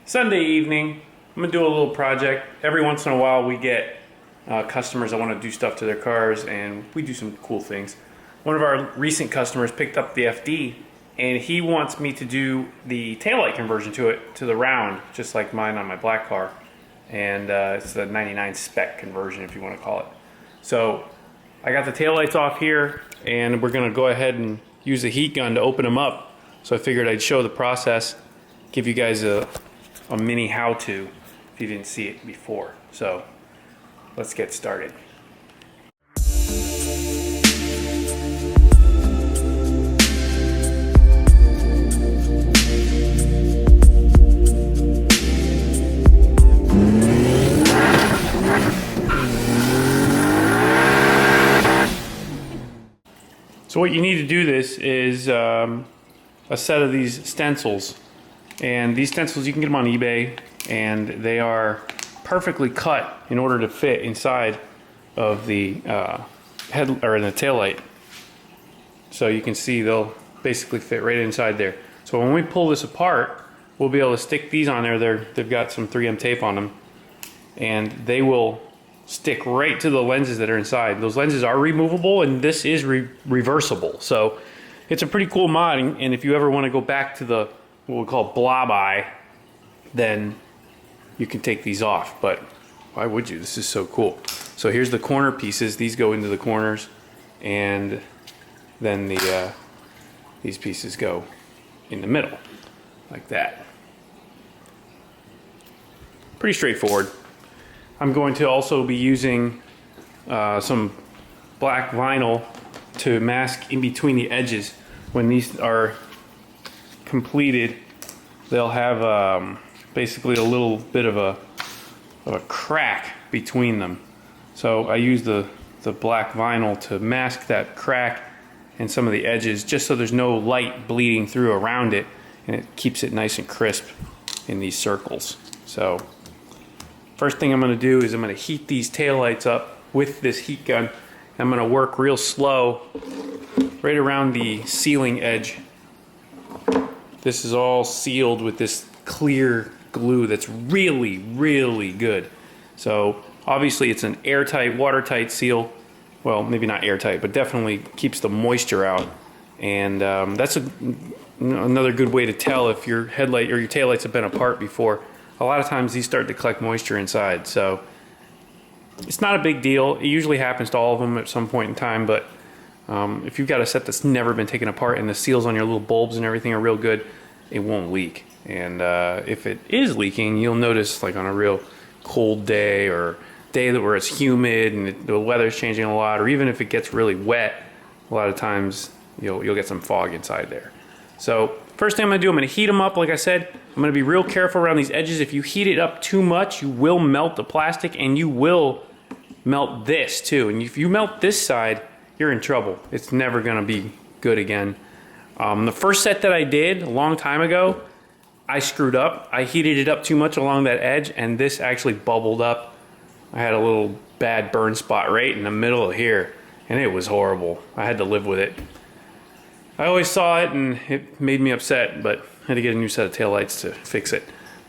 Sunday evening, I'm gonna do a little project. Every once in a while we get customers that want to do stuff to their cars, and we do some cool things. One of our recent customers picked up the FD, and he wants me to do the taillight conversion to it, to the round, just like mine on my black car. And it's the 99 spec conversion, if you want to call it. So I got the taillights off here, and we're gonna go ahead and use the heat gun to open them up. So I figured I'd show the process, give you guys a mini how-to if you didn't see it before. So let's get started. So what you need to do this is a set of these stencils. And these stencils, you can get them on eBay, and they are perfectly cut in order to fit inside of the head or in the taillight. So you can see they'll basically fit right inside there. So when we pull this apart, we'll be able to stick these on there. They've got some 3M tape on them, and they will stick right to the lenses that are inside. Those lenses are removable, and this is reversible. So it's a pretty cool mod, and if you ever want to go back to the what we call blob eye, then you can take these off. But why would you? This is so cool. So here's the corner pieces. These go into the corners, and then these pieces go in the middle, like that. Pretty straightforward. I'm going to also be using some black vinyl to mask in between the edges. When these are completed, they'll have basically a little bit of a crack between them. So I use the black vinyl to mask that crack and some of the edges, just so there's no light bleeding through around it, and it keeps it nice and crisp in these circles. So first thing I'm going to do is I'm going to heat these taillights up with this heat gun. I'm going to work real slow right around the sealing edge. This is all sealed with this clear glue that's really, really good. So obviously it's an airtight, watertight seal. Well, maybe not airtight, but definitely keeps the moisture out. And that's another good way to tell if your headlight or your taillights have been apart before. A lot of times these start to collect moisture inside. So it's not a big deal. It usually happens to all of them at some point in time, but if you've got a set that's never been taken apart and the seals on your little bulbs and everything are real good, it won't leak. And if it is leaking, you'll notice, like on a real cold day or day where it's humid and the weather's changing a lot, or even if it gets really wet, a lot of times you'll get some fog inside there. So first thing I'm going to do, I'm going to heat them up. Like I said, I'm going to be real careful around these edges. If you heat it up too much, you will melt the plastic, and you will melt this too. And if you melt this side, you're in trouble. It's never going to be good again. The first set that I did a long time ago, I screwed up. I heated it up too much along that edge, and this actually bubbled up. I had a little bad burn spot right in the middle of here, and it was horrible. I had to live with it. I always saw it, and it made me upset, but I had to get a new set of taillights to fix it.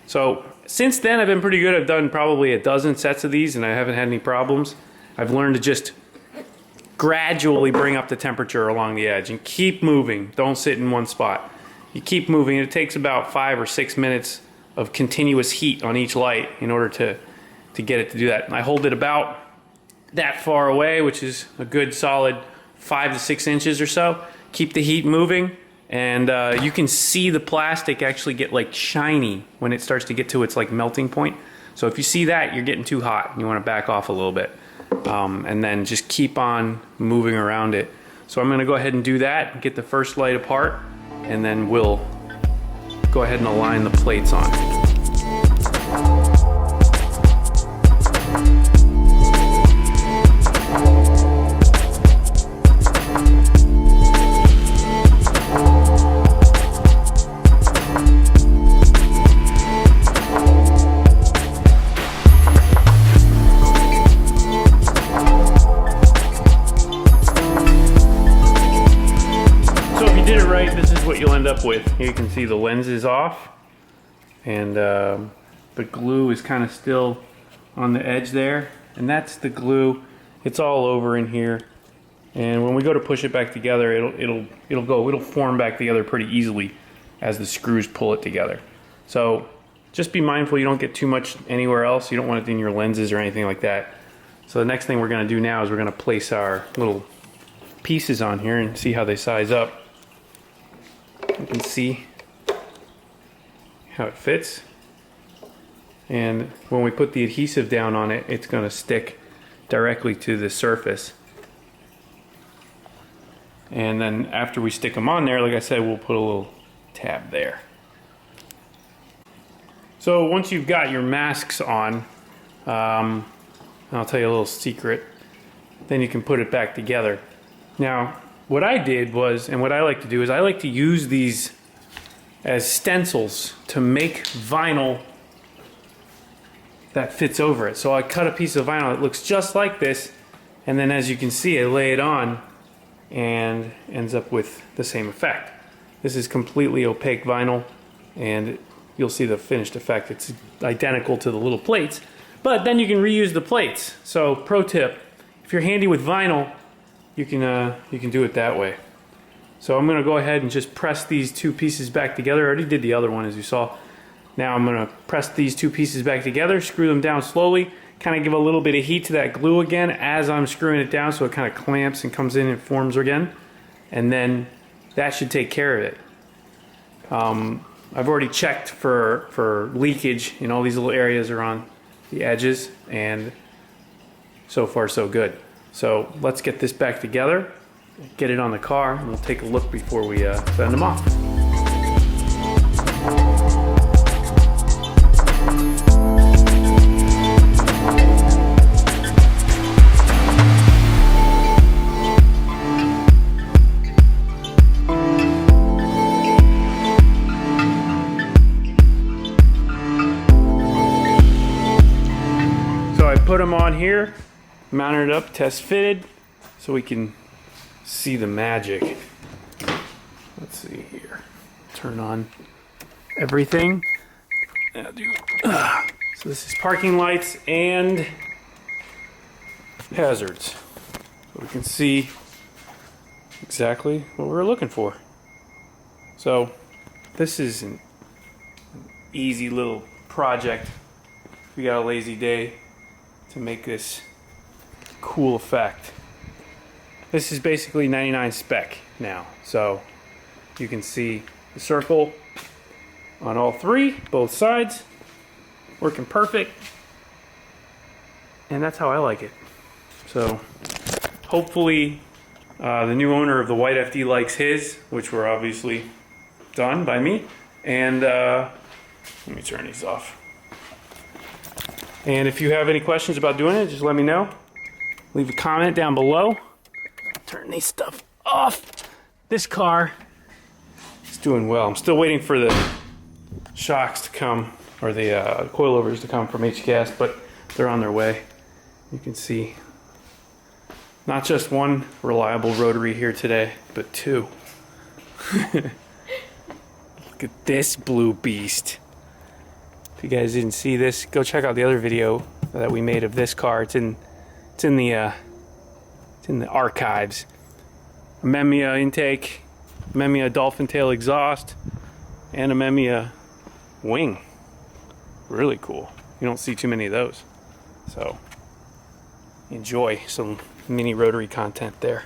So since then, I've been pretty good. I've done probably a dozen sets of these, and I haven't had any problems. I've learned to just gradually bring up the temperature along the edge and keep moving. Don't sit in one spot. You keep moving. It takes about 5 or 6 minutes of continuous heat on each light in order to get it to do that. And I hold it about that far away, which is a good solid 5 to 6 inches or so. Keep the heat moving, and you can see the plastic actually get like shiny when it starts to get to its like melting point. So if you see that, you're getting too hot. You want to back off a little bit. And then just keep on moving around it. So I'm going to go ahead and do that, get the first light apart, and then we'll go ahead and align the plates on. This is what you'll end up with. You can see the lens is off, and the glue is kind of still on the edge there, and that's the glue. It's all over in here, and when we go to push it back together, it'll form back together pretty easily as the screws pull it together. So just be mindful you don't get too much anywhere else. You don't want it in your lenses or anything like that. So the next thing we're going to do now is we're going to place our little pieces on here and see how they size up. You can see how it fits. And when we put the adhesive down on it, it's going to stick directly to the surface. And then after we stick them on there, like I said, we'll put a little tab there. So once you've got your masks on, I'll tell you a little secret, then you can put it back together. Now, what I did was, and what I like to do is I like to use these as stencils to make vinyl that fits over it. So I cut a piece of vinyl that looks just like this, and then as you can see, I lay it on and ends up with the same effect. This is completely opaque vinyl, and you'll see the finished effect. It's identical to the little plates, but then you can reuse the plates. So pro tip, if you're handy with vinyl, you can do it that way. So I'm going to go ahead and just press these two pieces back together. I already did the other one, as you saw. Now I'm going to press these two pieces back together, screw them down slowly, kind of give a little bit of heat to that glue again as I'm screwing it down so it kind of clamps and comes in and forms again. And then that should take care of it. I've already checked for leakage in all these little areas around the edges, and so far so good. So let's get this back together, get it on the car, and we'll take a look before we send them off. Put them on here, mounted it up, test fitted, so we can see the magic. Let's see here. Turn on everything. So this is parking lights and hazards. So we can see exactly what we're looking for. So this is an easy little project. If you got a lazy day, to make this cool effect. This is basically 99 spec now, so you can see the circle on all three, both sides, working perfect, and that's how I like it. So hopefully the new owner of the white FD likes his, which were obviously done by me, and let me turn these off. And if you have any questions about doing it, just let me know. Leave a comment down below. Turn these stuff off. This car is doing well. I'm still waiting for the shocks to come, or the coilovers to come from H-Gas, but they're on their way. You can see not just one reliable rotary here today, but two. Look at this blue beast. If you guys didn't see this, go check out the other video that we made of this car. It's in the archives. A Memiya intake, Memiya dolphin tail exhaust, and a Memiya wing. Really cool. You don't see too many of those. So enjoy some mini rotary content there.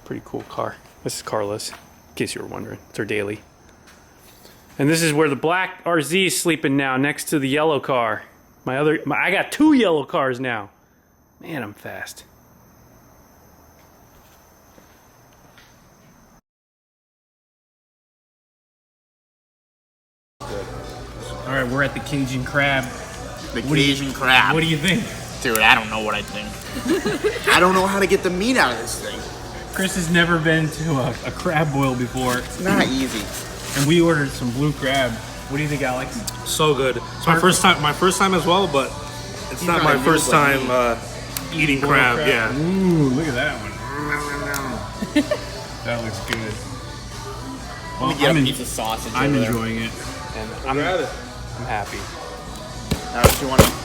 Pretty cool car. This is Carla's, in case you were wondering. It's her daily. And this is where the black RZ is sleeping now, next to the yellow car. I got two yellow cars now. Man, I'm fast. All right, we're at the Cajun Crab. The Cajun Crab. What do you think? Dude, I don't know what I think. I don't know how to get the meat out of this thing. Chris has never been to a crab boil before. It's not easy. And we ordered some blue crab. What do you think, Alex? So good. It's my first time as well, but it's not my first time eating crab. Yeah. Ooh, look at that one. That looks good. Well, let me get a piece of sausage. I'm enjoying it. And I'm I'm happy. Now, do you want to